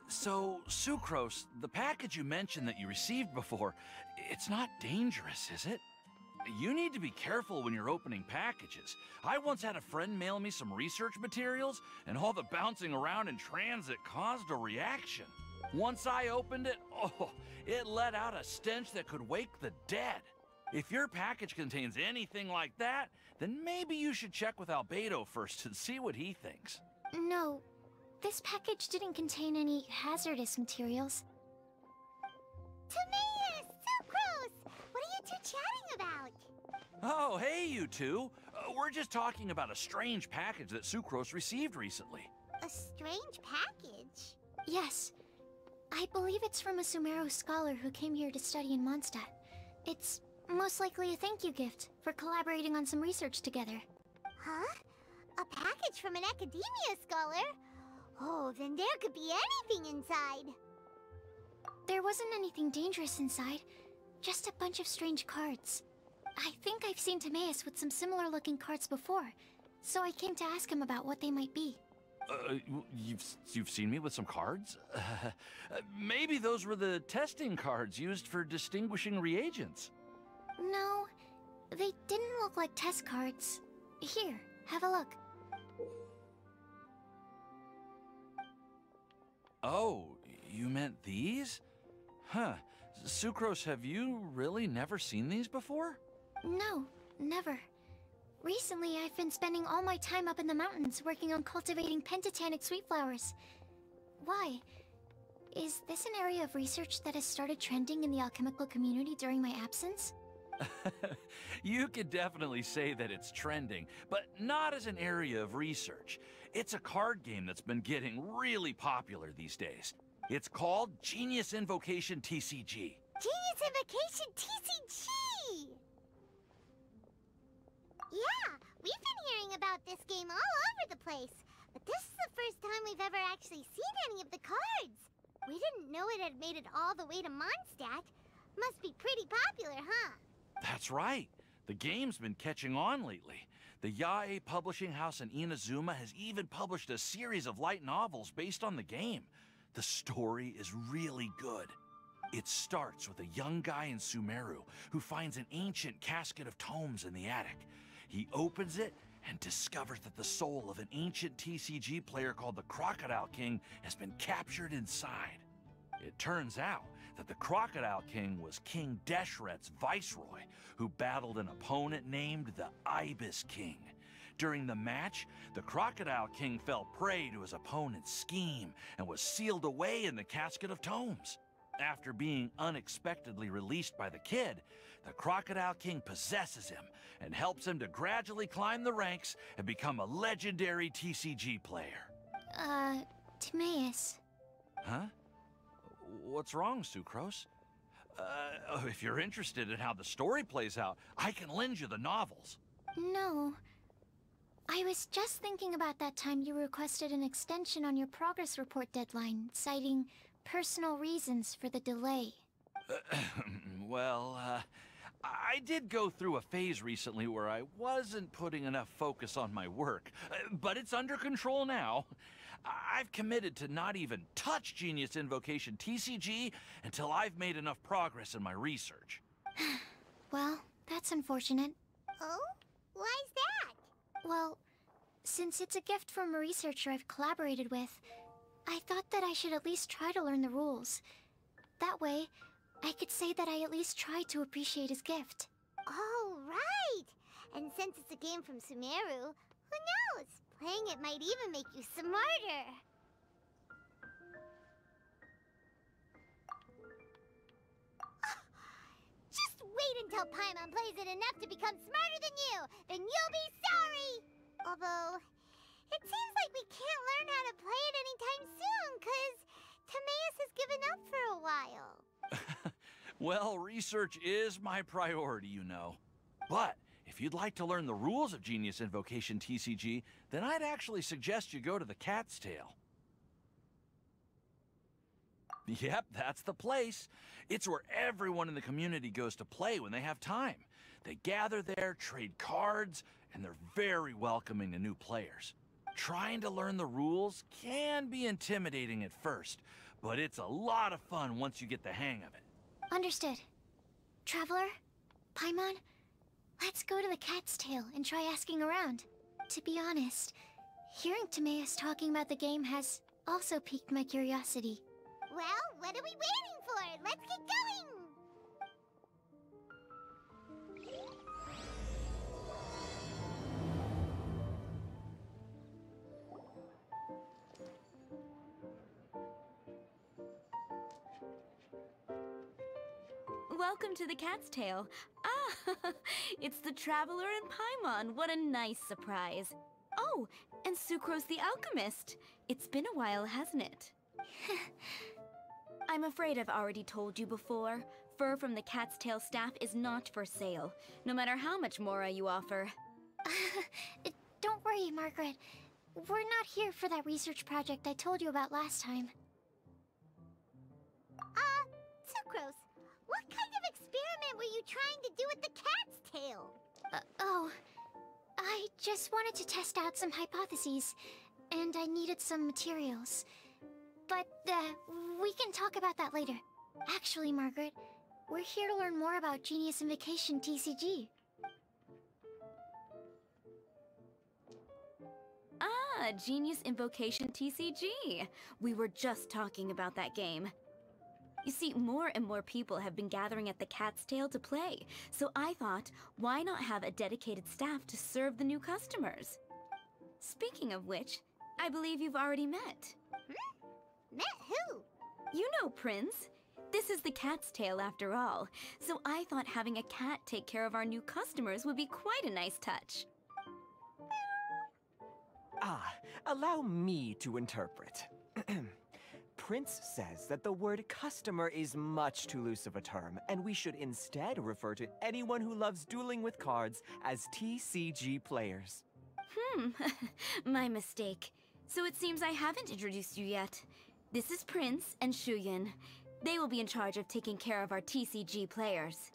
So, Sucrose, the package you mentioned that you received before, it's not dangerous, is it? You need to be careful when you're opening packages. I once had a friend mail me some research materials, and all the bouncing around in transit caused a reaction. Once I opened it, it let out a stench that could wake the dead. If your package contains anything like that, then maybe you should check with Albedo first and see what he thinks. No, this package didn't contain any hazardous materials. Timaeus! Sucrose! What are you two chatting about? Oh, hey, you two. We're just talking about a strange package that Sucrose received recently. A strange package? Yes. I believe it's from a Sumeru scholar who came here to study in Mondstadt. It's most likely a thank you gift for collaborating on some research together. Huh? A package from an academia scholar? Oh, then there could be anything inside. There wasn't anything dangerous inside, just a bunch of strange cards. I think I've seen Timaeus with some similar looking cards before, so I came to ask him about what they might be. You've seen me with some cards? Maybe those were the testing cards used for distinguishing reagents. No, they didn't look like test cards. Here, have a look. Oh, you meant these? Huh. Sucrose, have you really never seen these before? No, never. Recently, I've been spending all my time up in the mountains working on cultivating pentatonic sweet flowers. Why? Is this an area of research that has started trending in the alchemical community during my absence? You could definitely say that it's trending, but not as an area of research. It's a card game that's been getting really popular these days. It's called Genius Invocation TCG. Genius Invokation TCG! Yeah, we've been hearing about this game all over the place, but this is the first time we've ever actually seen any of the cards. We didn't know it had made it all the way to Mondstadt. Must be pretty popular, huh? That's right. The game's been catching on lately. The Yae publishing house in Inazuma has even published a series of light novels based on the game. The story is really good. It starts with a young guy in Sumeru who finds an ancient casket of tomes in the attic. He opens it and discovers that the soul of an ancient TCG player called the Crocodile King has been captured inside. It turns out that the Crocodile King was King Deshret's viceroy, who battled an opponent named the Ibis King. During the match, the Crocodile King fell prey to his opponent's scheme and was sealed away in the Casket of Tomes. After being unexpectedly released by the kid, the Crocodile King possesses him and helps him to gradually climb the ranks and become a legendary TCG player. Timaeus. Huh? What's wrong, Sucrose? If you're interested in how the story plays out, I can lend you the novels. No. I was just thinking about that time you requested an extension on your progress report deadline, citing personal reasons for the delay. Well, I did go through a phase recently where I wasn't putting enough focus on my work, but it's under control now. I've committed to not even touch Genius Invocation TCG until I've made enough progress in my research. Well, that's unfortunate. Oh? Why's that? Well, since it's a gift from a researcher I've collaborated with, I thought that I should at least try to learn the rules. That way, I could say that I at least tried to appreciate his gift. Oh, right! And since it's a game from Sumeru, who knows? Playing it might even make you smarter. Just wait until Paimon plays it enough to become smarter than you! Then you'll be sorry! Although, it seems like we can't learn how to play it anytime soon, 'cause Timaeus has given up for a while. Well, research is my priority, you know. But if you'd like to learn the rules of Genius Invocation TCG, then I'd actually suggest you go to the Cat's Tail. Yep, that's the place. It's where everyone in the community goes to play when they have time. They gather there, trade cards, and they're very welcoming to new players. Trying to learn the rules can be intimidating at first, but it's a lot of fun once you get the hang of it. Understood. Traveler? Paimon? Let's go to the Cat's Tail and try asking around. To be honest, hearing Timaeus talking about the game has also piqued my curiosity. Well, what are we waiting for? Let's get going! Welcome to the Cat's Tail. Ah, it's the Traveler and Paimon. What a nice surprise. Oh, and Sucrose the Alchemist. It's been a while, hasn't it? I'm afraid I've already told you before. Fur from the Cat's Tail staff is not for sale, no matter how much Mora you offer. Don't worry, Margaret. We're not here for that research project I told you about last time. Sucrose, what kind of experiment were you trying to do with the cat's tail? I just wanted to test out some hypotheses, and I needed some materials. But, we can talk about that later. Actually, Margaret, we're here to learn more about Genius Invokation TCG. Ah, Genius Invokation TCG. We were just talking about that game. You see, more and more people have been gathering at the Cat's Tail to play, so I thought, why not have a dedicated staff to serve the new customers? Speaking of which, I believe you've already met. Met who? You know Prince. This is the Cat's Tail after all, so I thought having a cat take care of our new customers would be quite a nice touch. Allow me to interpret. Prince says that the word customer is much too loose of a term, and we should instead refer to anyone who loves dueling with cards as TCG players. My mistake. So it seems I haven't introduced you yet. This is Prince and Shuyan. They will be in charge of taking care of our TCG players.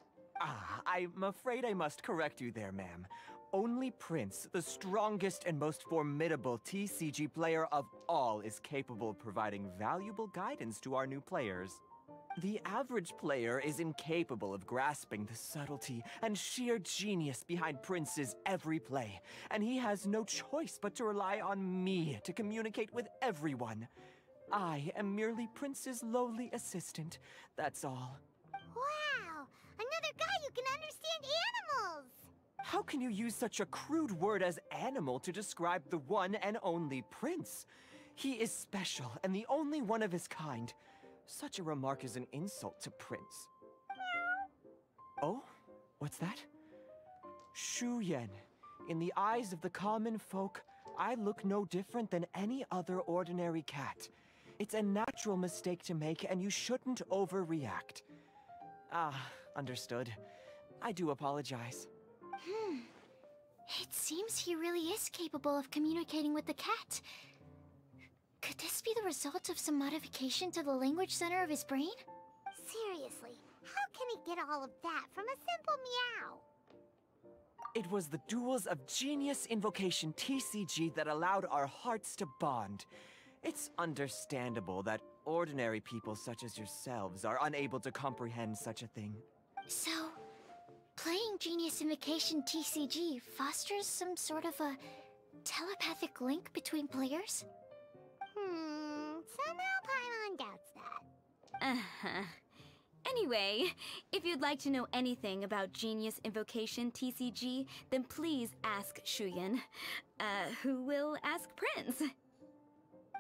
I'm afraid I must correct you there, ma'am. Only Prince, the strongest and most formidable TCG player of all, is capable of providing valuable guidance to our new players. The average player is incapable of grasping the subtlety and sheer genius behind Prince's every play, and he has no choice but to rely on me to communicate with everyone. I am merely Prince's lowly assistant, that's all. Wow! Another guy who can understand animals! How can you use such a crude word as animal to describe the one and only Prince? He is special and the only one of his kind. Such a remark is an insult to Prince. Oh? What's that? Shuyan. In the eyes of the common folk, I look no different than any other ordinary cat. It's a natural mistake to make, and you shouldn't overreact. Understood. I do apologize. It seems he really is capable of communicating with the cat. Could this be the result of some modification to the language center of his brain? Seriously, how can he get all of that from a simple meow? It was the duels of Genius Invocation TCG that allowed our hearts to bond. It's understandable that ordinary people such as yourselves are unable to comprehend such a thing. So, playing Genius Invokation TCG fosters some sort of a telepathic link between players? Somehow Paimon doubts that. Anyway, if you'd like to know anything about Genius Invocation TCG, then please ask Shuyan, who will ask Prince.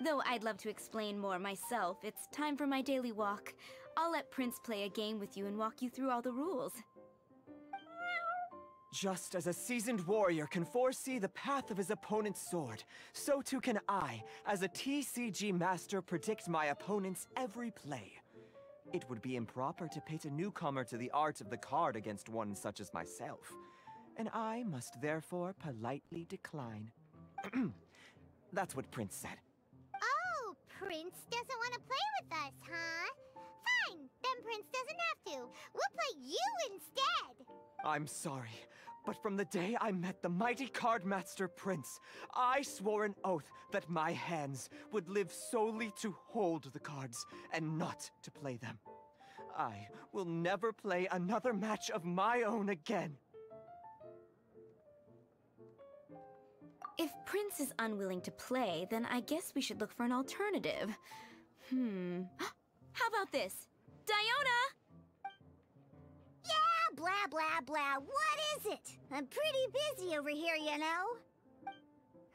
Though I'd love to explain more myself, it's time for my daily walk. I'll let Prince play a game with you and walk you through all the rules. Just as a seasoned warrior can foresee the path of his opponent's sword, so too can I, as a TCG master, predict my opponent's every play. It would be improper to pit a newcomer to the art of the card against one such as myself, and I must therefore politely decline. That's what Prince said. Oh, Prince doesn't want to play with us, huh? Fine, then Prince doesn't have to. We'll play you instead. I'm sorry, But from the day I met the mighty Cardmaster Prince, I swore an oath that my hands would live solely to hold the cards and not to play them. I will never play another match of my own again. If Prince is unwilling to play, then I guess we should look for an alternative. How about this? Diona! Yeah, blah, blah, blah. What is it? I'm pretty busy over here, you know.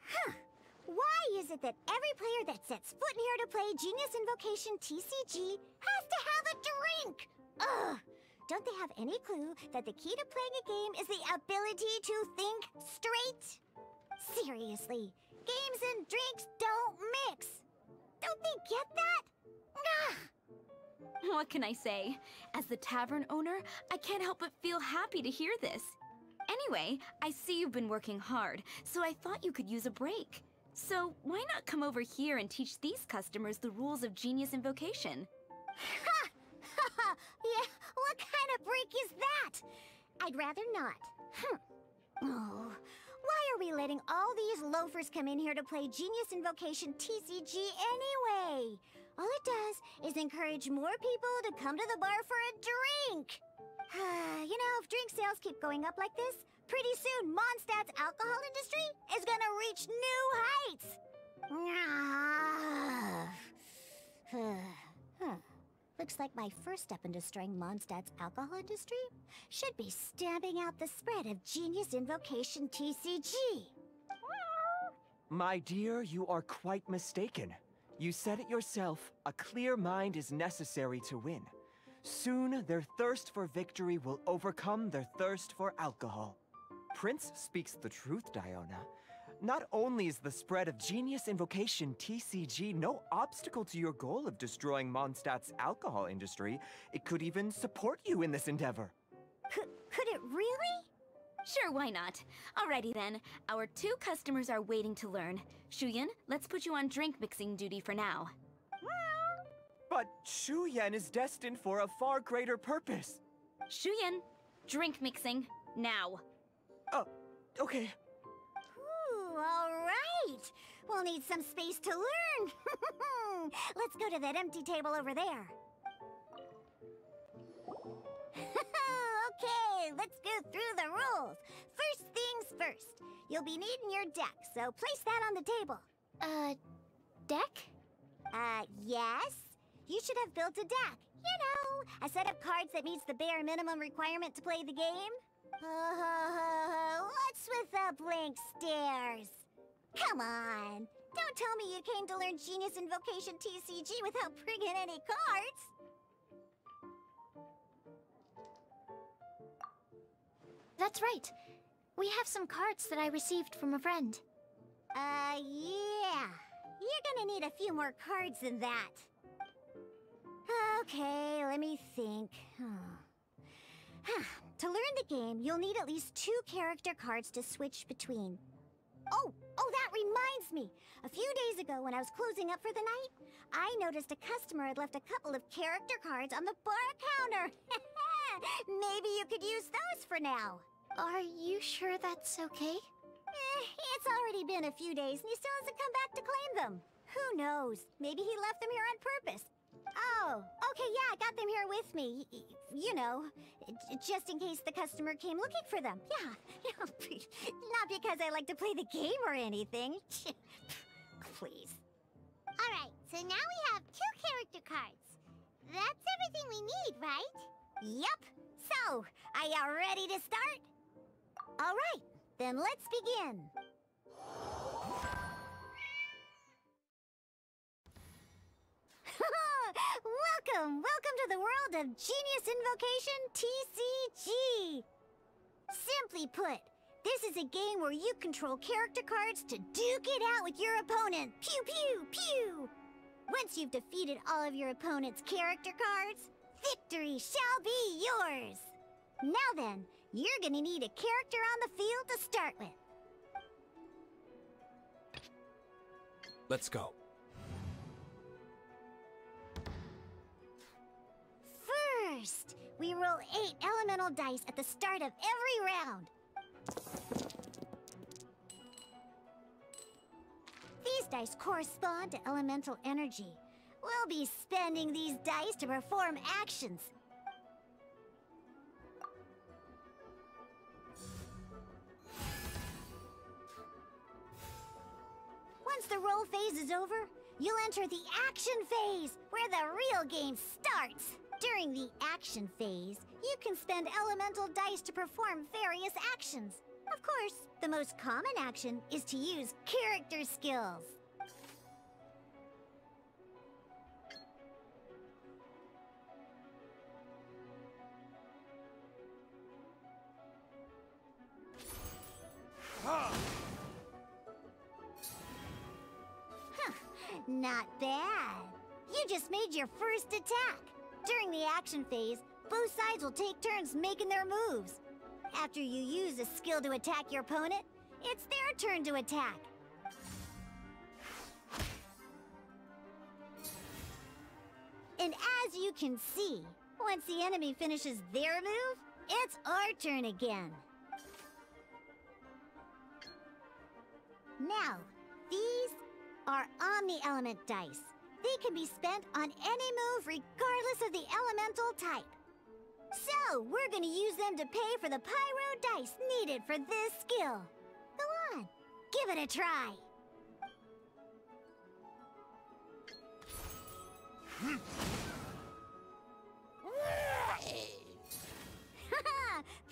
Huh. Why is it that every player that sets foot in here to play Genius Invocation TCG has to have a drink? Ugh! Don't they have any clue that the key to playing a game is the ability to think straight? Seriously, games and drinks don't mix. Don't they get that? Ugh! What can I say? As the tavern owner, I can't help but feel happy to hear this. Anyway, I see you've been working hard, so I thought you could use a break. So why not come over here and teach these customers the rules of Genius Invocation? Ha! Ha! Yeah, what kind of break is that? I'd rather not. Oh, why are we letting all these loafers come in here to play Genius Invocation TCG anyway? All it does is encourage more people to come to the bar for a drink. You know, if drink sales keep going up like this, pretty soon Mondstadt's alcohol industry is gonna reach new heights. Looks like my first step in destroying Mondstadt's alcohol industry should be stamping out the spread of Genius Invocation TCG. My dear, you are quite mistaken. You said it yourself, a clear mind is necessary to win. Soon, their thirst for victory will overcome their thirst for alcohol. Prince speaks the truth, Diona. Not only is the spread of Genius Invocation TCG no obstacle to your goal of destroying Mondstadt's alcohol industry, it could even support you in this endeavor. Could it really? Sure, why not? Alrighty then, our 2 customers are waiting to learn. Shuyan, let's put you on drink mixing duty for now. But Shuyan is destined for a far greater purpose. Shuyan, drink mixing, now. Okay. Ooh, all right. We'll need some space to learn. Let's go to that empty table over there. Okay, let's go through the rules. First things first. You'll be needing your deck, so place that on the table. Deck? Yes? You should have built a deck. You know, a set of cards that meets the bare minimum requirement to play the game. What's with the blank stares? Come on. Don't tell me you came to learn Genius Invocation TCG without bringing any cards. That's right. We have some cards that I received from a friend. Yeah. You're gonna need a few more cards than that. Okay, let me think. To learn the game, you'll need at least 2 character cards to switch between. Oh, that reminds me. A few days ago, when I was closing up for the night, I noticed a customer had left a couple of character cards on the bar counter. Maybe you could use those for now. Are you sure that's okay? It's already been a few days and he still hasn't come back to claim them. Who knows? Maybe he left them here on purpose. Oh, okay, yeah, I got them here with me. You know, just in case the customer came looking for them. Yeah, not because I like to play the game or anything. Please. Alright, so now we have 2 character cards. That's everything we need, right? Yup. So, are you ready to start? Alright, then let's begin. Welcome to the world of Genius Invocation TCG! Simply put, this is a game where you control character cards to duke it out with your opponent. Pew pew pew! Once you've defeated all of your opponent's character cards, victory shall be yours! Now then, you're gonna need a character on the field to start with. Let's go. First, we roll 8 elemental dice at the start of every round. dice correspond to elemental energy. We'll be spending these dice to perform actions. Once the roll phase is over, you'll enter the action phase, where the real game starts. During the action phase, you can spend elemental dice to perform various actions. Of course, the most common action is to use character skills. Not bad. You just made your first attack. During the action phase, both sides will take turns making their moves. After you use a skill to attack your opponent, it's their turn to attack. And as you can see, once the enemy finishes their move, it's our turn again. Now, these are Omni-Element dice. They can be spent on any move regardless of the elemental type. So, we're gonna use them to pay for the pyro dice needed for this skill. Go on, give it a try.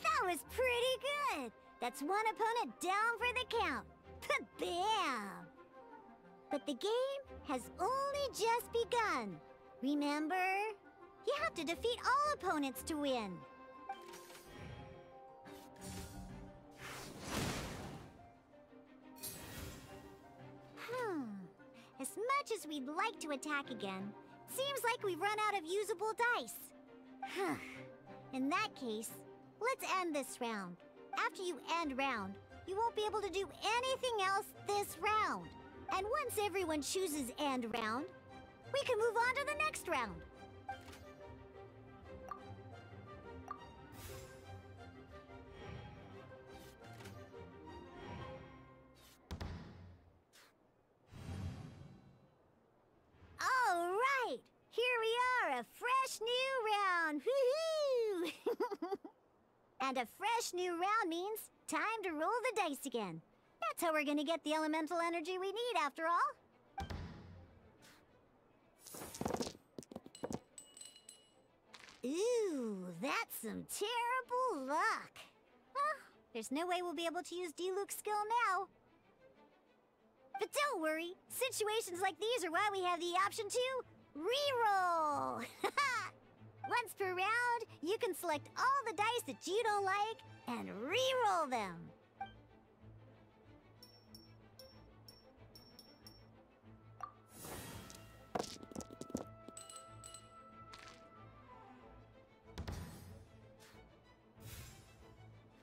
That was pretty good. That's one opponent down for the count. Bam! But the game has only just begun. Remember? You have to defeat all opponents to win. As much as we'd like to attack again, seems like we've run out of usable dice. In that case, let's end this round. After you end round, you won't be able to do anything else this round. And once everyone chooses end round, we can move on to the next round. All right, here we are, a fresh new round. Woohoo! And a fresh new round means time to roll the dice again. That's how we're gonna get the elemental energy we need, after all. Ooh, that's some terrible luck. Well, there's no way we'll be able to use Diluc's skill now. But don't worry, situations like these are why we have the option to reroll. Once per round, you can select all the dice that you don't like and reroll them.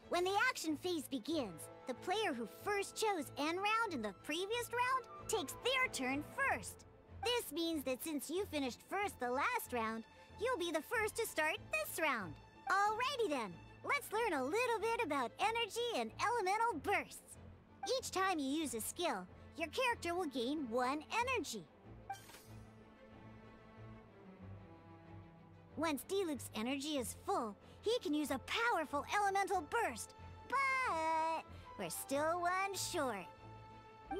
When the action phase begins, the player who first chose end round in the previous round takes their turn first. This means that since you finished first the last round, you'll be the first to start this round. Alrighty then, let's learn a little bit about energy and elemental bursts. Each time you use a skill, your character will gain 1 energy. Once Diluc's energy is full, he can use a powerful elemental burst. But we're still 1 short.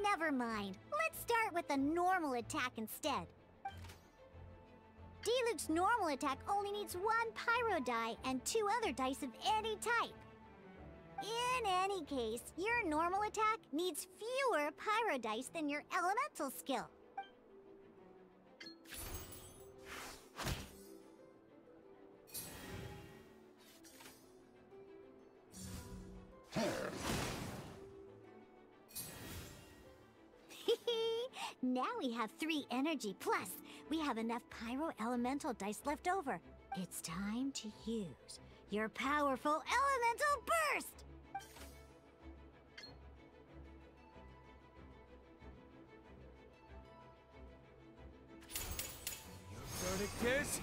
Never mind, let's start with a normal attack instead. Diluc's normal attack only needs 1 pyro die and 2 other dice of any type. In any case, your normal attack needs fewer pyro dice than your elemental skill. Now we have 3 energy, plus we have enough pyro elemental dice left over. It's time to use your powerful elemental burst! Your verdict is...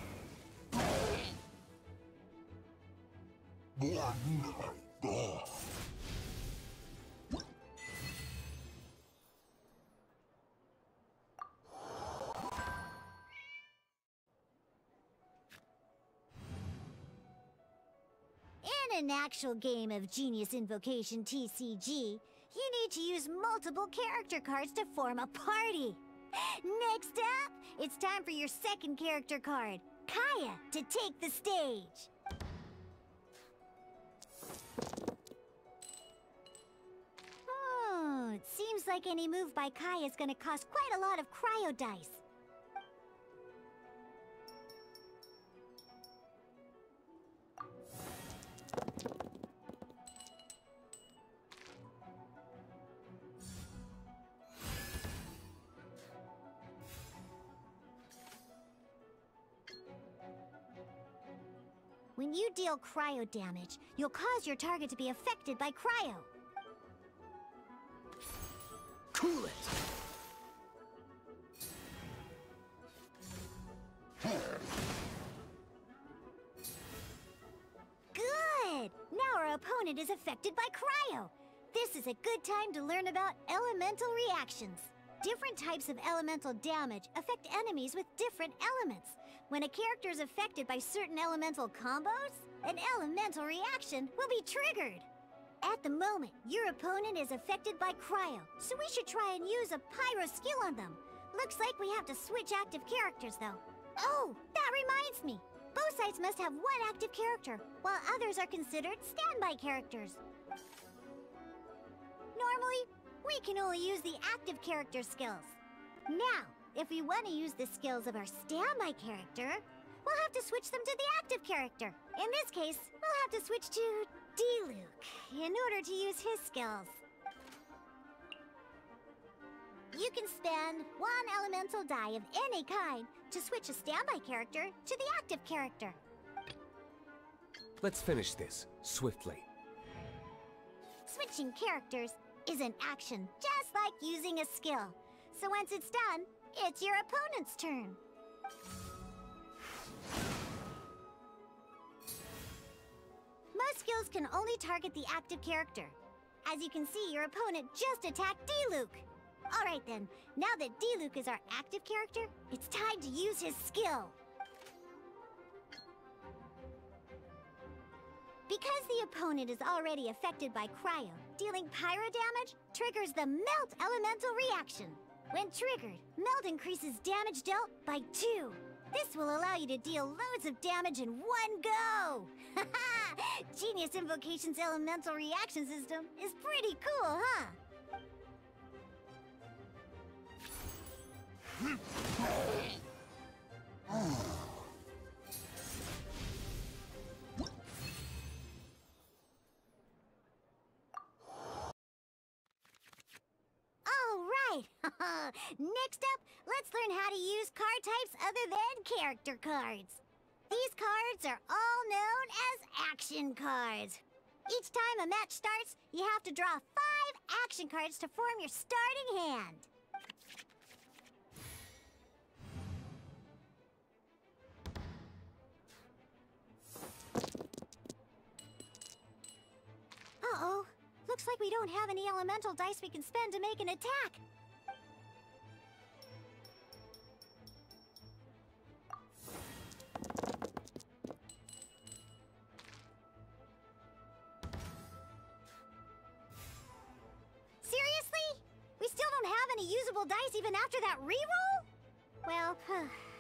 In an actual game of Genius Invocation TCG, you need to use multiple character cards to form a party. Next up, it's time for your second character card, Kaya, to take the stage. It seems like any move by Kaya is gonna cost quite a lot of cryo dice. When you deal cryo damage, you'll cause your target to be affected by cryo. Cool it! Good! Now our opponent is affected by cryo. This is a good time to learn about elemental reactions. Different types of elemental damage affect enemies with different elements. When a character is affected by certain elemental combos, an elemental reaction will be triggered. At the moment, your opponent is affected by cryo, so we should try and use a pyro skill on them. Looks like we have to switch active characters, though. Oh, that reminds me. Both sides must have one active character, while others are considered standby characters. Normally, we can only use the active character skills. Now, if we want to use the skills of our standby character, we'll have to switch them to the active character. In this case, we'll have to switch to D-Luke in order to use his skills. You can spend one elemental die of any kind to switch a standby character to the active character. Let's finish this, swiftly. Switching characters is an action, just like using a skill. So once it's done, it's your opponent's turn. Most skills can only target the active character. As you can see, your opponent just attacked D-Luke. Alright then, now that D-Luke is our active character, it's time to use his skill. Because the opponent is already affected by cryo, dealing pyro damage triggers the Melt elemental reaction. When triggered, Melt increases damage dealt by 2. This will allow you to deal loads of damage in one go! Haha! Genius Invocation's elemental reaction system is pretty cool, huh? Alright! Next up, let's learn how to use card types other than character cards. These cards are all known as action cards. Each time a match starts, you have to draw 5 action cards to form your starting hand. Uh-oh. Looks like we don't have any elemental dice we can spend to make an attack. Seriously? We still don't have any usable dice even after that reroll? Well,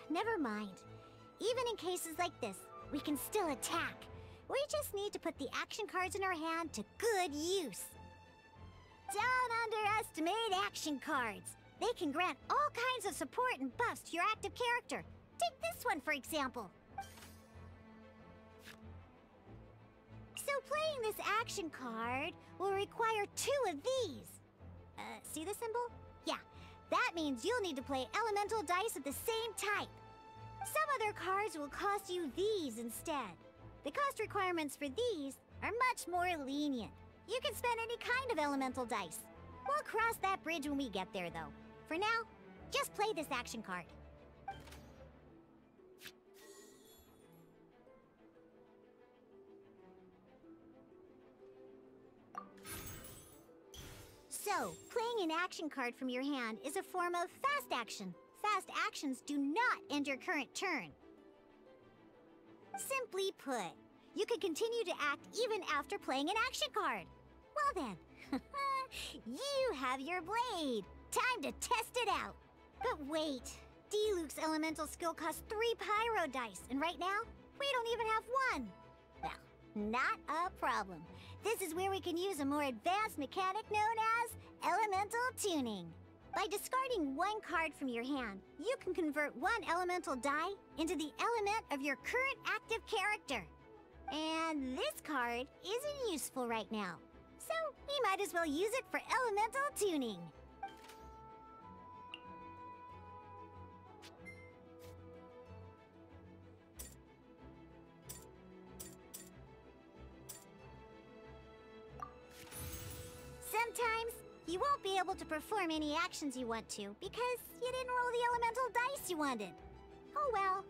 never mind. Even in cases like this, we can still attack. We just need to put the action cards in our hand to good use. Don't underestimate action cards. They can grant all kinds of support and buffs to your active character. Take this one, for example. So playing this action card will require 2 of these. See the symbol? Yeah, that means you'll need to play elemental dice of the same type. Some other cards will cost you these instead. The cost requirements for these are much more lenient. You can spend any kind of elemental dice. We'll cross that bridge when we get there, though. For now, just play this action card. So, playing an action card from your hand is a form of fast action. Fast actions do not end your current turn. Simply put, you can continue to act even after playing an action card. Well then, you have your blade. Time to test it out. But wait, Diluc's elemental skill costs 3 pyro dice, and right now, we don't even have 1. Well, not a problem. This is where we can use a more advanced mechanic known as elemental tuning. By discarding 1 card from your hand, you can convert 1 elemental die into the element of your current active character. And this card isn't useful right now, so we might as well use it for elemental tuning. Sometimes, you won't be able to perform any actions you want to because you didn't roll the elemental dice you wanted. Oh well.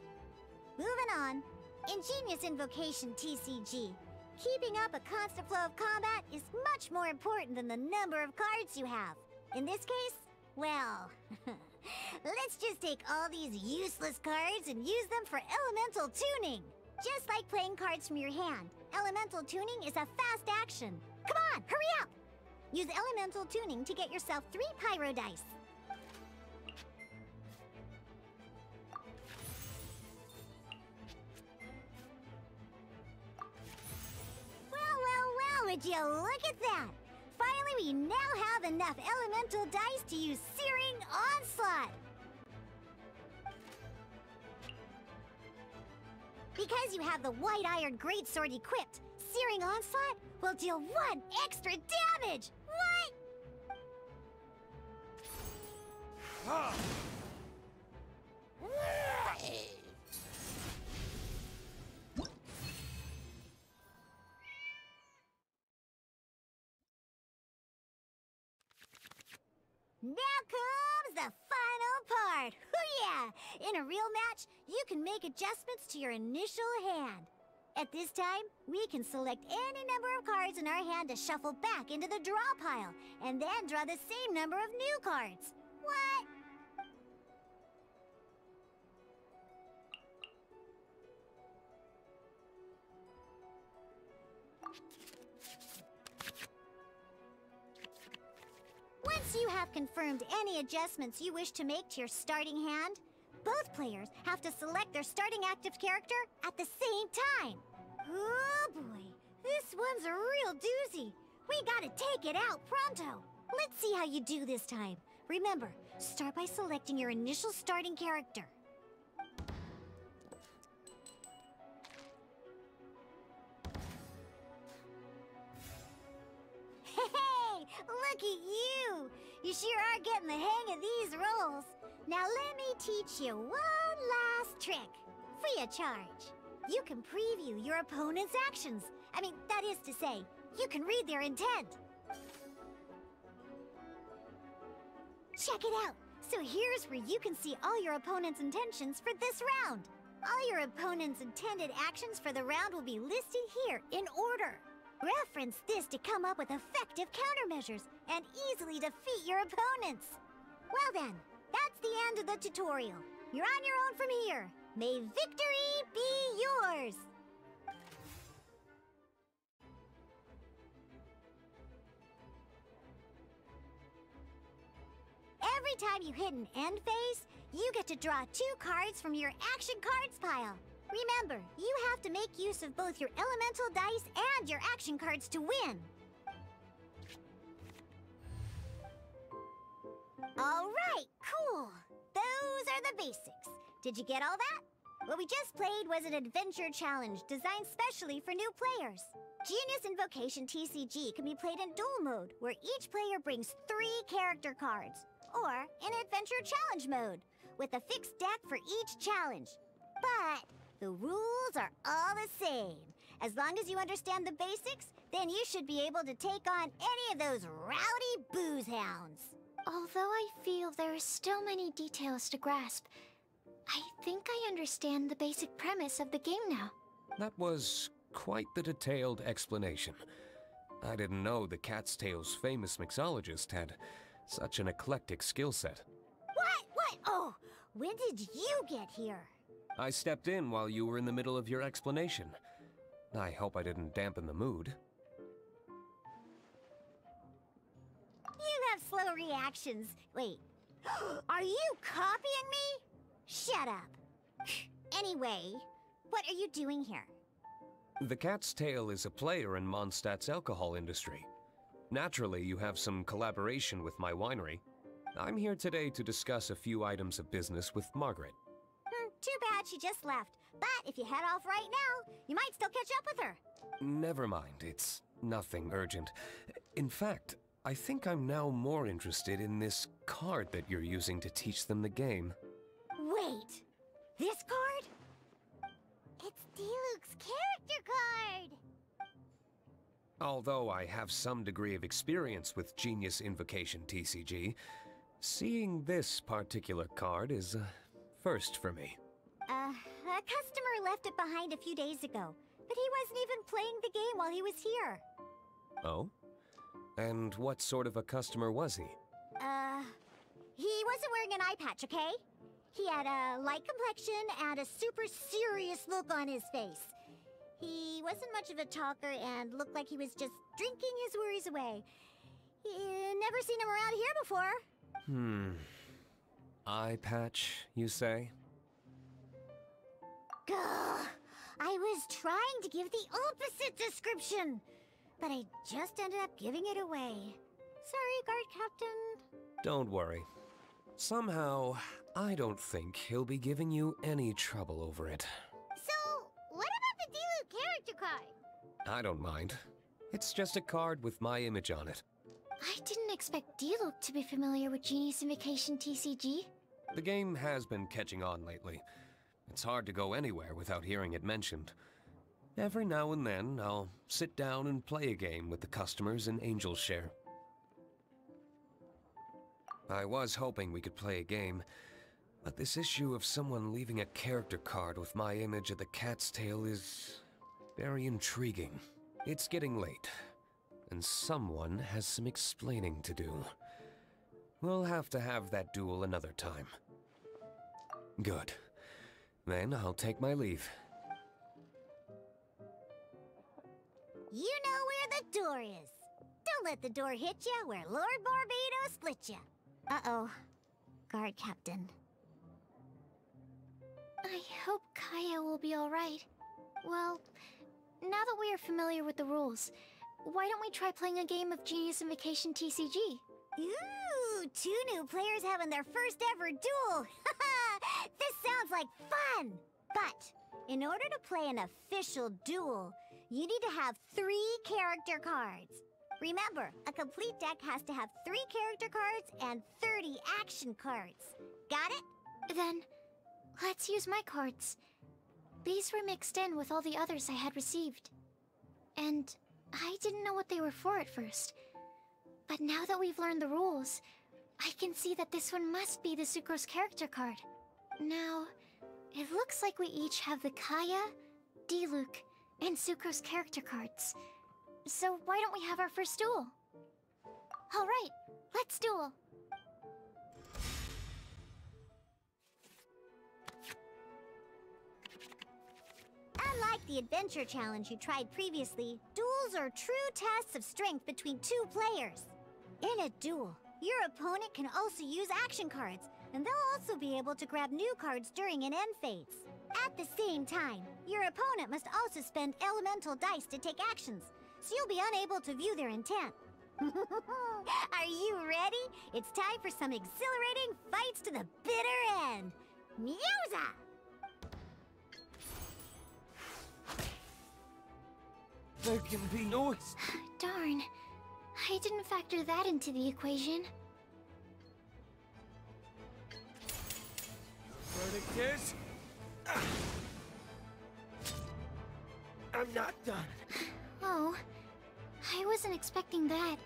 Moving on. In Genius Invocation TCG, keeping up a constant flow of combat is much more important than the number of cards you have. In this case, well, let's just take all these useless cards and use them for elemental tuning. Just like playing cards from your hand, elemental tuning is a fast action. Come on, hurry up! Use elemental tuning to get yourself 3 pyro dice. Well, would you look at that? Finally, we now have enough elemental dice to use Searing Onslaught. Because you have the White Iron Greatsword equipped, Searing Onslaught will deal 1 extra damage! What? Now comes the final part! Hoo-yeah! In a real match, you can make adjustments to your initial hand. At this time, we can select any number of cards in our hand to shuffle back into the draw pile, and then draw the same number of new cards. What? Once you have confirmed any adjustments you wish to make to your starting hand, both players have to select their starting active character at the same time. Oh boy, this one's a real doozy. We gotta take it out pronto. Let's see how you do this time. Remember, start by selecting your initial starting character. Hey, look at you! You sure are getting the hang of these rolls. Now let me teach you one last trick, free of charge. You can preview your opponent's actions. I mean, that is to say, you can read their intent. Check it out. So here's where you can see all your opponent's intentions for this round. All your opponent's intended actions for the round will be listed here in order. Reference this to come up with effective countermeasures and easily defeat your opponents. Well then, that's the end of the tutorial. You're on your own from here. May victory be yours! Every time you hit an end phase, you get to draw 2 cards from your action cards pile. Remember, you have to make use of both your elemental dice and your action cards to win. Alright, cool. Those are the basics. Did you get all that? What we just played was an adventure challenge designed specially for new players. Genius Invocation TCG can be played in duel mode, where each player brings 3 character cards, or in adventure challenge mode, with a fixed deck for each challenge. But the rules are all the same. As long as you understand the basics, then you should be able to take on any of those rowdy booze hounds. Although I feel there are still many details to grasp, I think I understand the basic premise of the game now. That was quite the detailed explanation. I didn't know the Cat's Tail's famous mixologist had such an eclectic skill set. What? Oh, when did you get here? I stepped in while you were in the middle of your explanation. I hope I didn't dampen the mood. You have slow reactions. Wait, are you copying me? Shut up. Anyway, what are you doing here? The Cat's Tail is a player in Mondstadt's alcohol industry. Naturally, you have some collaboration with my winery. I'm here today to discuss a few items of business with Margaret. Too bad she just left. But if you head off right now, you might still catch up with her. Never mind, it's nothing urgent. In fact, I think I'm now more interested in this card that you're using to teach them the game. Wait, this card? It's Diluc's character card! Although I have some degree of experience with Genius Invocation TCG, seeing this particular card is a first for me. A customer left it behind a few days ago, but he wasn't even playing the game while he was here. Oh? And what sort of a customer was he? He wasn't wearing an eye patch, okay? He had a light complexion and a super serious look on his face. He wasn't much of a talker and looked like he was just drinking his worries away. Never seen him around here before. Eye patch, you say? Gah! I was trying to give the opposite description, but I just ended up giving it away. Sorry, guard captain. Don't worry. Somehow, I don't think he'll be giving you any trouble over it. So, what about the Diluc character card? I don't mind. It's just a card with my image on it. I didn't expect Diluc to be familiar with Genius Invokation TCG. The game has been catching on lately. It's hard to go anywhere without hearing it mentioned. Every now and then, I'll sit down and play a game with the customers in Angel Share. I was hoping we could play a game, but this issue of someone leaving a character card with my image at the Cat's Tail is very intriguing. It's getting late, and someone has some explaining to do. We'll have to have that duel another time. Good. Then I'll take my leave. You know where the door is. Don't let the door hit you where Lord Barbados split you. Uh-oh. Guard captain. I hope Kaya will be alright. Well, now that we are familiar with the rules, why don't we try playing a game of Genius Invokation TCG? Ooh, 2 new players having their first ever duel. This sounds like fun! But, in order to play an official duel, you need to have 3 character cards. Remember, a complete deck has to have 3 character cards and 30 action cards. Got it? Then, let's use my cards. These were mixed in with all the others I had received. And I didn't know what they were for at first. But now that we've learned the rules, I can see that this one must be the Sucrose character card. Now, it looks like we each have the Kaya, Diluc, and Sucrose character cards. So why don't we have our first duel? Alright, let's duel. Unlike the adventure challenge you tried previously, duels are true tests of strength between 2 players. In a duel, your opponent can also use action cards, and they'll also be able to grab new cards during an end phase. At the same time, your opponent must also spend elemental dice to take actions, so you'll be unable to view their intent. Are you ready? It's time for some exhilarating fights to the bitter end. Musa! There can be noise. Darn, I didn't factor that into the equation. Verdict is... I'm not done. Oh, I wasn't expecting that.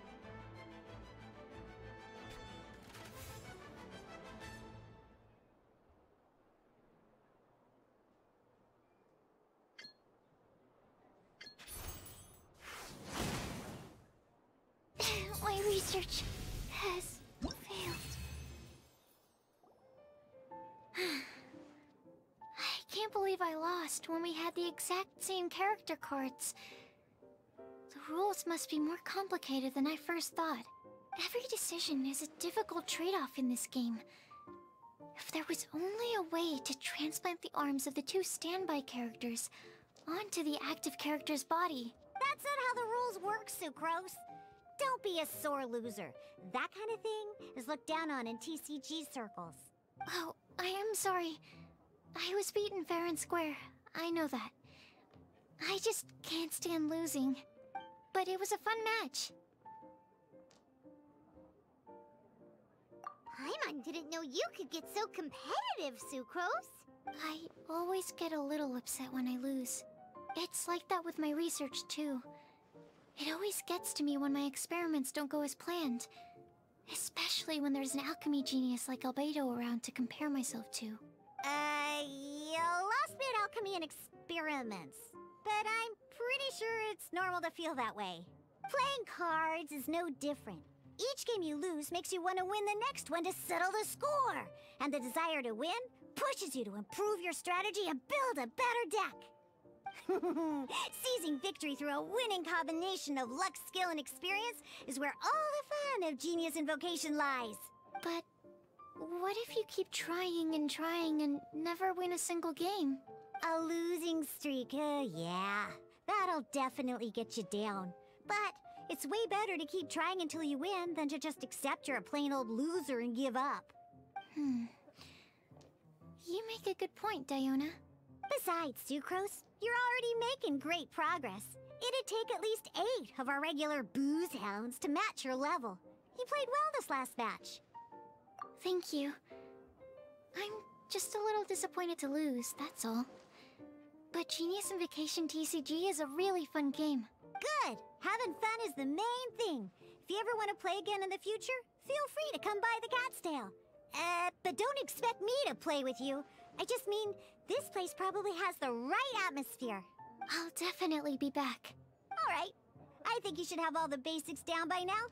My research has failed. I can't believe I lost when we had the exact same character cards. The rules must be more complicated than I first thought. Every decision is a difficult trade-off in this game. If there was only a way to transplant the arms of the two standby characters onto the active character's body. That's not how the rules work, Sucrose. Don't be a sore loser. That kind of thing is looked down on in TCG circles. Oh, I am sorry. I was beaten fair and square. I know that. I just can't stand losing. But it was a fun match. Paimon didn't know you could get so competitive, Sucrose. I always get a little upset when I lose. It's like that with my research, too. It always gets to me when my experiments don't go as planned. Especially when there's an alchemy genius like Albedo around to compare myself to. You lost me at alchemy and experiments. But I'm pretty sure it's normal to feel that way. Playing cards is no different. Each game you lose makes you want to win the next one to settle the score. And the desire to win pushes you to improve your strategy and build a better deck. Seizing victory through a winning combination of luck, skill, and experience is where all the fun of Genius Invocation lies. But what if you keep trying and never win a single game? A losing streak, yeah. That'll definitely get you down. But it's way better to keep trying until you win than to just accept you're a plain old loser and give up. You make a good point, Diona. Besides, Sucrose, you're already making great progress. It'd take at least 8 of our regular booze hounds to match your level. You played well this last match. Thank you. I'm just a little disappointed to lose, that's all. But Genius Invokation TCG is a really fun game. Good! Having fun is the main thing. If you ever want to play again in the future, feel free to come by the Cat's Tail. But don't expect me to play with you. I just mean, this place probably has the right atmosphere. I'll definitely be back. Alright. I think you should have all the basics down by now.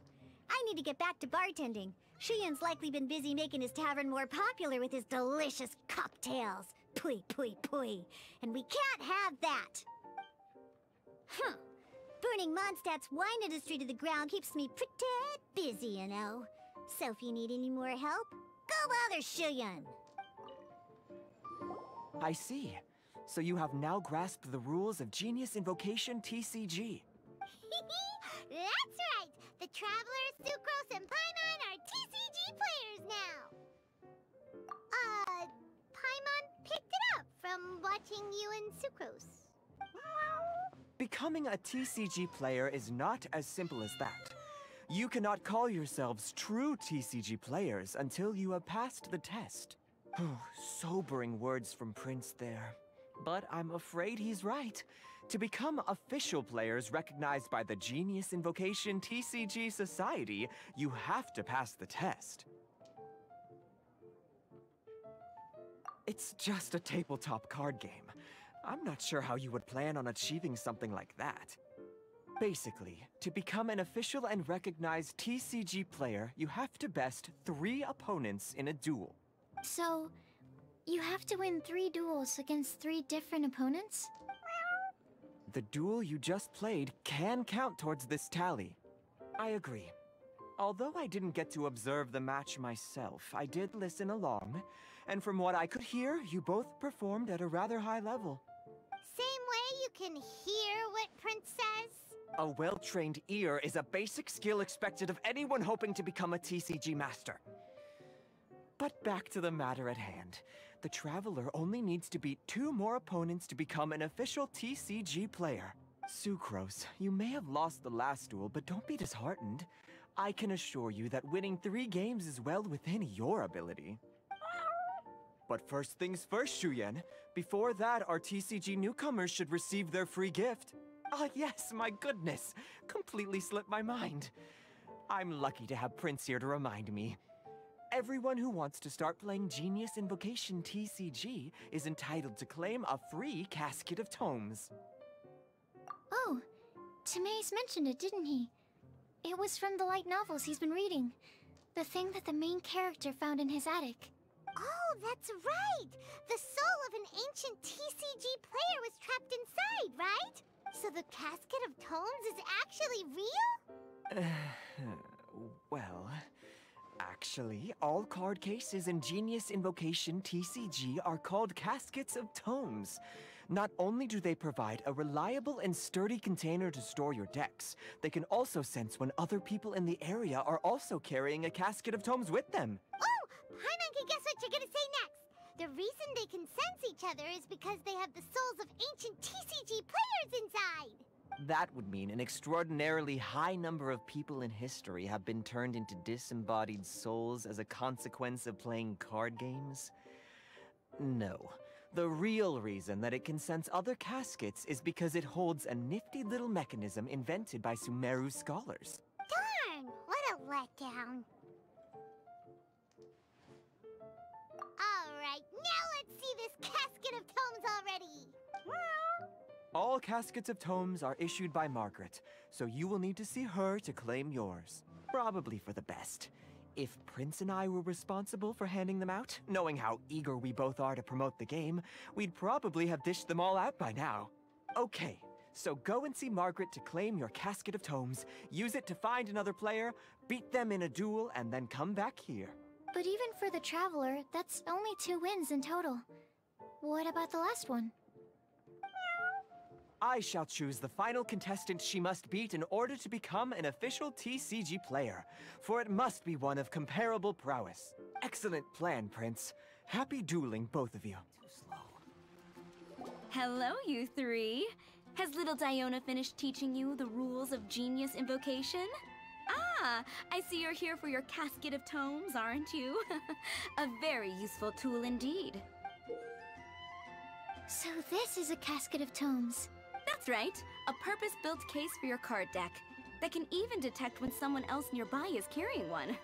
I need to get back to bartending. Shuyan's likely been busy making his tavern more popular with his delicious cocktails. Pui, pui, pui. And we can't have that. Burning Mondstadt's wine industry to the ground keeps me pretty busy, you know. So if you need any more help, go bother Shuyan. I see. So you have now grasped the rules of Genius Invocation TCG. That's right! The Travelers, Sucrose, and Paimon are TCG players now! Paimon picked it up from watching you and Sucrose. Becoming a TCG player is not as simple as that. You cannot call yourselves true TCG players until you have passed the test. Sobering words from Prince there. But I'm afraid he's right. To become official players recognized by the Genius Invocation TCG Society, you have to pass the test. It's just a tabletop card game. I'm not sure how you would plan on achieving something like that. Basically, to become an official and recognized TCG player, you have to best 3 opponents in a duel. So, you have to win 3 duels against 3 different opponents? The duel you just played can count towards this tally. I agree. Although I didn't get to observe the match myself, I did listen along, and from what I could hear, you both performed at a rather high level. Same way you can hear what Prince says? A well-trained ear is a basic skill expected of anyone hoping to become a TCG master. But back to the matter at hand. The Traveler only needs to beat 2 more opponents to become an official TCG player. Sucrose, you may have lost the last duel, but don't be disheartened. I can assure you that winning 3 games is well within your ability. But first things first, Shuyan. Before that, our TCG newcomers should receive their free gift. Ah, yes, my goodness. Completely slipped my mind. I'm lucky to have Prince here to remind me. Everyone who wants to start playing Genius Invocation TCG is entitled to claim a free Casket of Tomes. Oh, Timaeus mentioned it, didn't he? It was from the light novels he's been reading. The thing that the main character found in his attic. Oh, that's right! The soul of an ancient TCG player was trapped inside, right? So the Casket of Tomes is actually real? Well, actually, all card cases in Genius Invocation TCG are called Caskets of Tomes. Not only do they provide a reliable and sturdy container to store your decks, they can also sense when other people in the area are also carrying a Casket of Tomes with them. Oh! Paimon can guess what you're gonna say next! The reason they can sense each other is because they have the souls of ancient TCG players inside! That would mean an extraordinarily high number of people in history have been turned into disembodied souls as a consequence of playing card games? No. The real reason that it can sense other caskets is because it holds a nifty little mechanism invented by Sumeru scholars. Darn! What a letdown. Alright, now let's see this Casket of Tomes already! All Caskets of Tomes are issued by Margaret, so you will need to see her to claim yours. Probably for the best. If Prince and I were responsible for handing them out, knowing how eager we both are to promote the game, we'd probably have dished them all out by now. Okay, so go and see Margaret to claim your Casket of Tomes, use it to find another player, beat them in a duel, and then come back here. But even for the Traveler, that's only 2 wins in total. What about the last one? I shall choose the final contestant she must beat in order to become an official TCG player, for it must be one of comparable prowess. Excellent plan, Prince. Happy dueling, both of you. Hello, you three. Has little Diona finished teaching you the rules of Genius Invocation? Ah, I see you're here for your Casket of Tomes, aren't you? A very useful tool indeed. So this is a Casket of Tomes. That's right, a purpose-built case for your card deck that can even detect when someone else nearby is carrying one.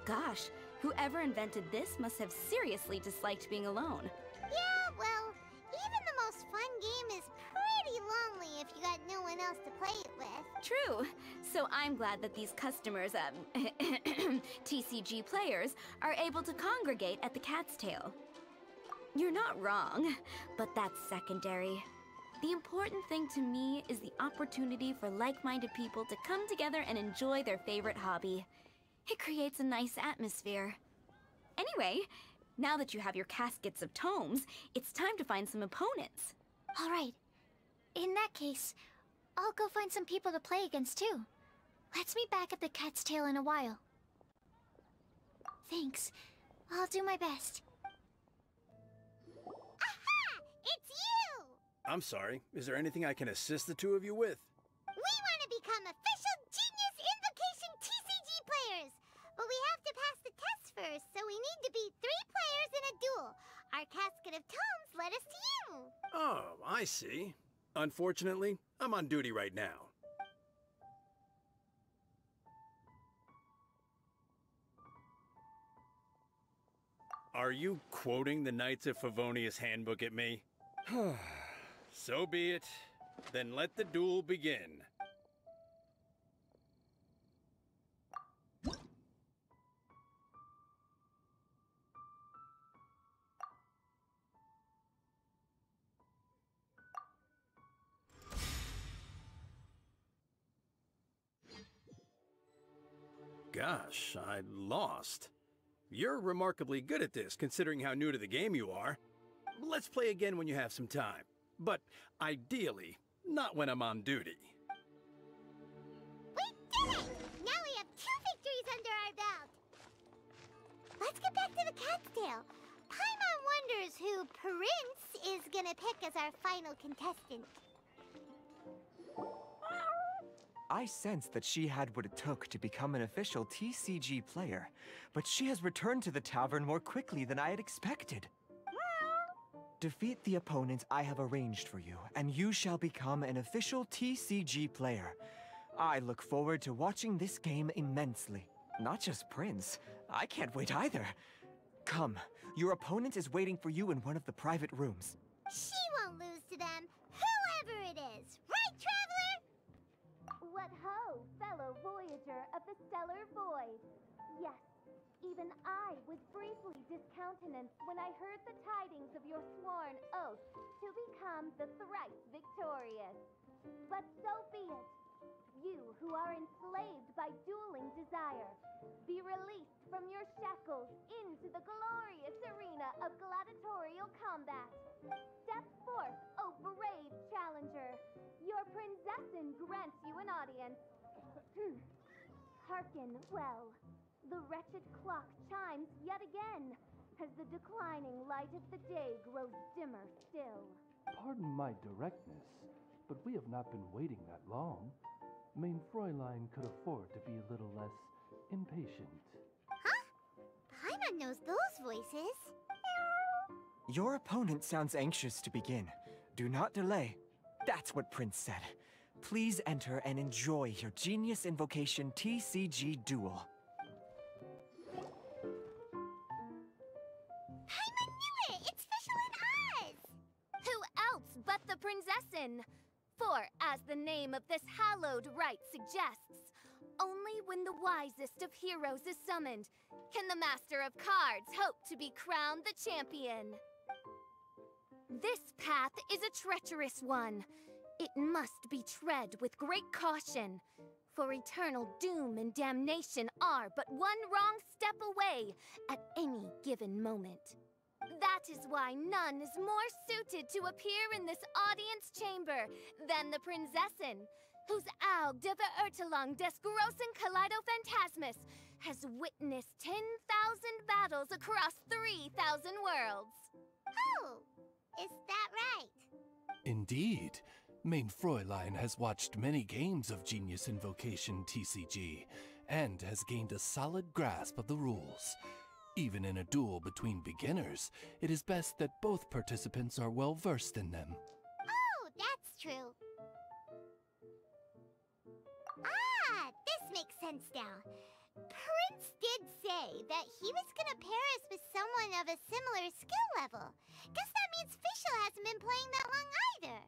Gosh, whoever invented this must have seriously disliked being alone. Yeah, well, even the most fun game is pretty lonely if you got no one else to play it with. True. So I'm glad that these customers, TCG players, are able to congregate at the Cat's Tail. You're not wrong, but that's secondary. The important thing to me is the opportunity for like-minded people to come together and enjoy their favorite hobby. It creates a nice atmosphere. Anyway, now that you have your Caskets of Tomes, it's time to find some opponents. All right. In that case, I'll go find some people to play against too. Let's meet back at the Cat's Tail in a while. Thanks. I'll do my best. Aha! It's you! I'm sorry. Is there anything I can assist the two of you with? We want to become official Genius Invocation TCG players! But we have to pass the test first, so we need to beat 3 players in a duel. Our Casket of Tomes led us to you! Oh, I see. Unfortunately, I'm on duty right now. Are you quoting the Knights of Favonius handbook at me? So be it. Then let the duel begin. Gosh, I lost. You're remarkably good at this, considering how new to the game you are. Let's play again when you have some time. But ideally, not when I'm on duty. We did it! Now we have 2 victories under our belt! Let's get back to the Cat's Tail. Paimon wonders who Prince is gonna pick as our final contestant. I sensed that she had what it took to become an official TCG player, but she has returned to the tavern more quickly than I had expected. Defeat the opponent I have arranged for you, and you shall become an official TCG player. I look forward to watching this game immensely. Not just Prince. I can't wait either. Come, your opponent is waiting for you in one of the private rooms. She won't lose to them, whoever it is. Right, Traveler? What ho, fellow voyager of the stellar void. Yes, Even I was briefly discountenanced when I heard the tidings of your sworn oath to become the thrice victorious. But so be it. You who are enslaved by dueling desire, be released from your shackles into the glorious arena of gladiatorial combat. Step forth, O brave challenger. Your princessin grants you an audience. Hearken well. The wretched clock chimes yet again, as the declining light of the day grows dimmer still. Pardon my directness, but we have not been waiting that long. Mein Fräulein could afford to be a little less impatient. Huh? Paimon knows those voices. Your opponent sounds anxious to begin. Do not delay. That's what Prince said. Please enter and enjoy your Genius Invocation TCG Duel. Paimon knew it! It's Fischl and Oz! Who else but the princessin? For, as the name of this hallowed rite suggests, only when the wisest of heroes is summoned can the Master of Cards hope to be crowned the champion. This path is a treacherous one. It must be tread with great caution, for eternal doom and damnation are but one wrong step away at any given moment. That is why none is more suited to appear in this audience chamber than the princessin, whose Aug de Verurtelung des großen Kaleido-Phantasmus has witnessed 10,000 battles across 3,000 worlds. Oh, is that right? Indeed. Mein Fräulein has watched many games of Genius Invocation TCG, and has gained a solid grasp of the rules. Even in a duel between beginners, it is best that both participants are well versed in them. Oh, that's true. Ah, this makes sense now. Prince did say that he was gonna pair us with someone of a similar skill level. Guess that means Fischl hasn't been playing that long either.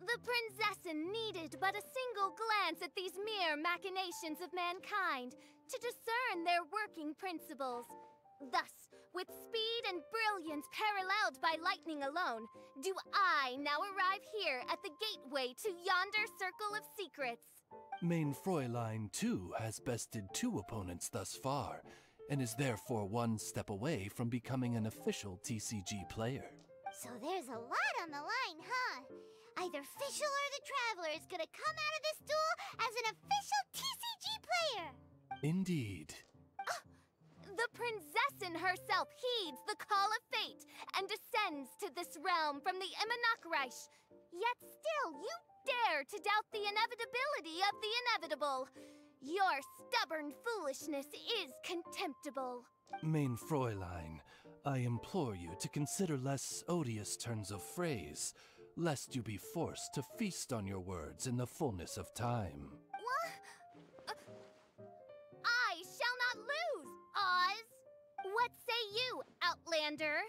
The princessin needed but a single glance at these mere machinations of mankind to discern their working principles. Thus, with speed and brilliance paralleled by lightning alone, do I now arrive here at the gateway to yonder circle of secrets. Mein Fräulein, too, has bested 2 opponents thus far, and is therefore one step away from becoming an official TCG player. So there's a lot on the line, huh? Either Fischl or the Traveler is gonna come out of this duel as an official TCG player! Indeed. The princessin herself heeds the call of fate and descends to this realm from the Immanakreich. Yet still, you dare to doubt the inevitability of the inevitable. Your stubborn foolishness is contemptible. Mein Fräulein, I implore you to consider less odious turns of phrase, lest you be forced to feast on your words in the fullness of time. What? I shall not lose, Oz! What say you, Outlander?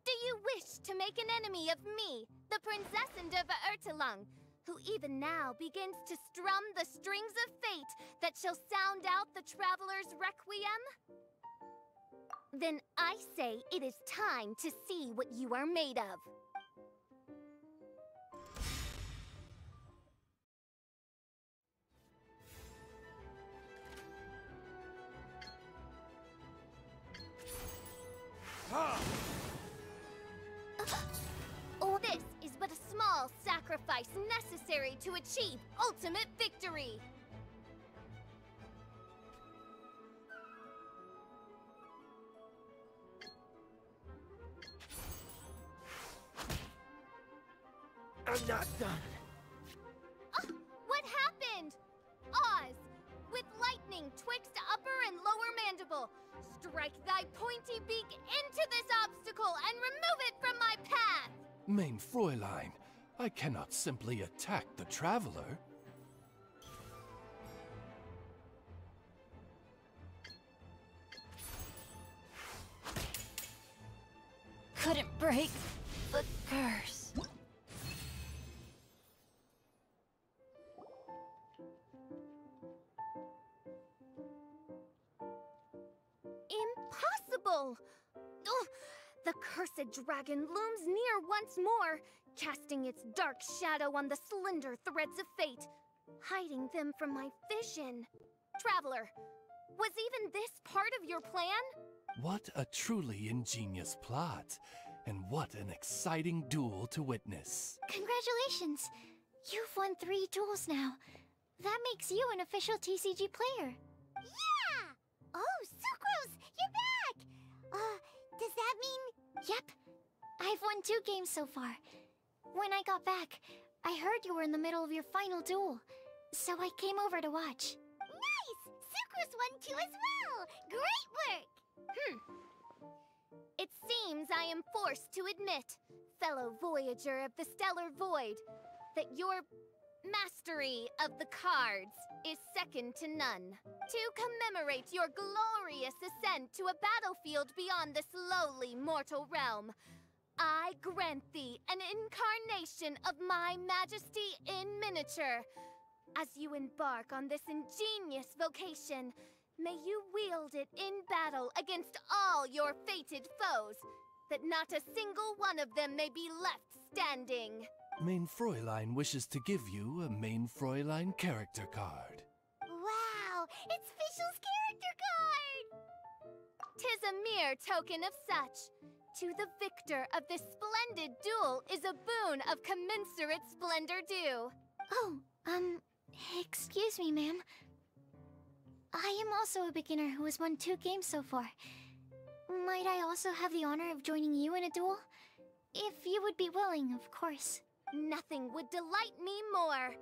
Do you wish to make an enemy of me, the Princessin de Verurtelung, who even now begins to strum the strings of fate that shall sound out the Traveler's Requiem? Then I say it is time to see what you are made of. Oh, this is but a small sacrifice necessary to achieve ultimate victory. I'm not done. What happened? Oz, with lightning twixt upper and lower mandible, strike thy pointy beak into this obstacle and remove it from my path! Mein Fräulein, I cannot simply attack the Traveler. Couldn't break the curse. impossible! Ugh, the cursed dragon looms near once more, casting its dark shadow on the slender threads of fate, hiding them from my vision. Traveler, was even this part of your plan? What a truly ingenious plot, and what an exciting duel to witness. Congratulations! You've won 3 duels now. That makes you an official TCG player. Yeah! Oh, Sucrose, you're back! Does that mean... Yep. I've won 2 games so far. When I got back, I heard you were in the middle of your final duel, so I came over to watch. Nice! Sucrose won 2 as well! Great work! It seems I am forced to admit, fellow voyager of the Stellar Void, that your mastery of the cards is second to none. To commemorate your glorious ascent to a battlefield beyond this lowly mortal realm, I grant thee an incarnation of my majesty in miniature. As you embark on this ingenious vocation, may you wield it in battle against all your fated foes, that not a single one of them may be left standing. Main Fräulein wishes to give you a Main Fräulein character card. Wow! It's Fischl's character card! 'Tis a mere token of such. To the victor of this splendid duel is a boon of commensurate splendor due. Oh, excuse me, ma'am. I am also a beginner who has won 2 games so far. Might I also have the honor of joining you in a duel? If you would be willing, of course. Nothing would delight me more.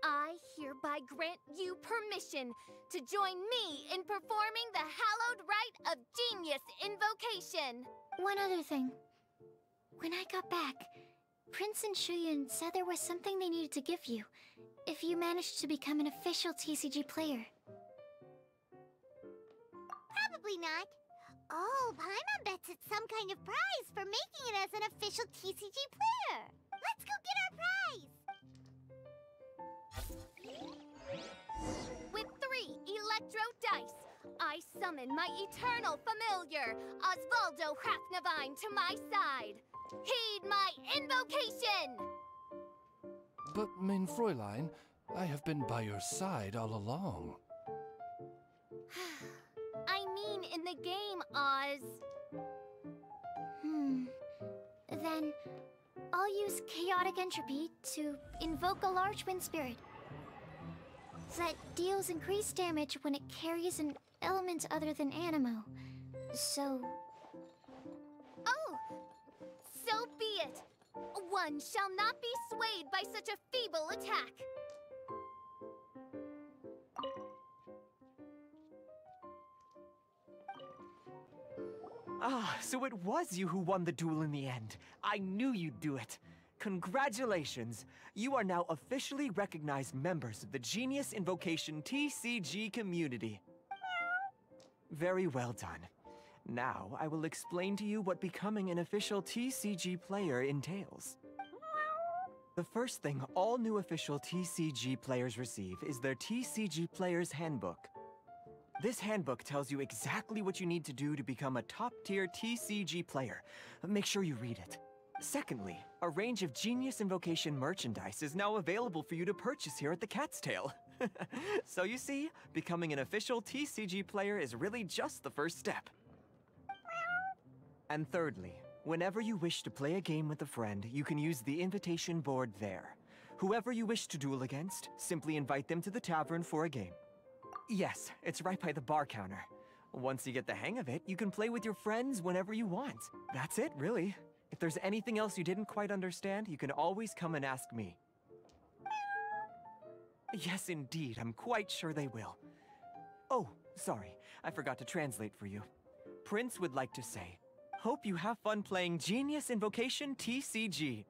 I hereby grant you permission to join me in performing the hallowed rite of Genius Invocation. One other thing. When I got back, Prince and Shuyan said there was something they needed to give you if you managed to become an official TCG player. Probably not. Oh, Paimon bets it's some kind of prize for making it as an official TCG player. Let's go get our prize! With 3 Electro Dice, I summon my eternal familiar, Osvaldo Hrafnavine, to my side. Heed my invocation! But, Main Fräulein, I have been by your side all along. I mean in the game, Oz. Then, I'll use Chaotic Entropy to invoke a large wind spirit that deals increased damage when it carries an element other than Animo. So... Oh! So be it! One shall not be swayed by such a feeble attack! Ah, so it was you who won the duel in the end. I knew you'd do it. Congratulations! You are now officially recognized members of the Genius Invocation TCG community. Very well done. Now, I will explain to you what becoming an official TCG player entails. The first thing all new official TCG players receive is their TCG Player's Handbook. This handbook tells you exactly what you need to do to become a top-tier TCG player. Make sure you read it. Secondly, a range of Genius Invocation merchandise is now available for you to purchase here at the Cat's Tail. So you see, becoming an official TCG player is really just the first step. And thirdly, whenever you wish to play a game with a friend, you can use the invitation board there. Whoever you wish to duel against, simply invite them to the tavern for a game. Yes, it's right by the bar counter. Once you get the hang of it, you can play with your friends whenever you want. That's it, really. If there's anything else you didn't quite understand, you can always come and ask me. Yes, indeed, I'm quite sure they will. Oh, sorry, I forgot to translate for you. Prince would like to say, hope you have fun playing Genius Invocation TCG.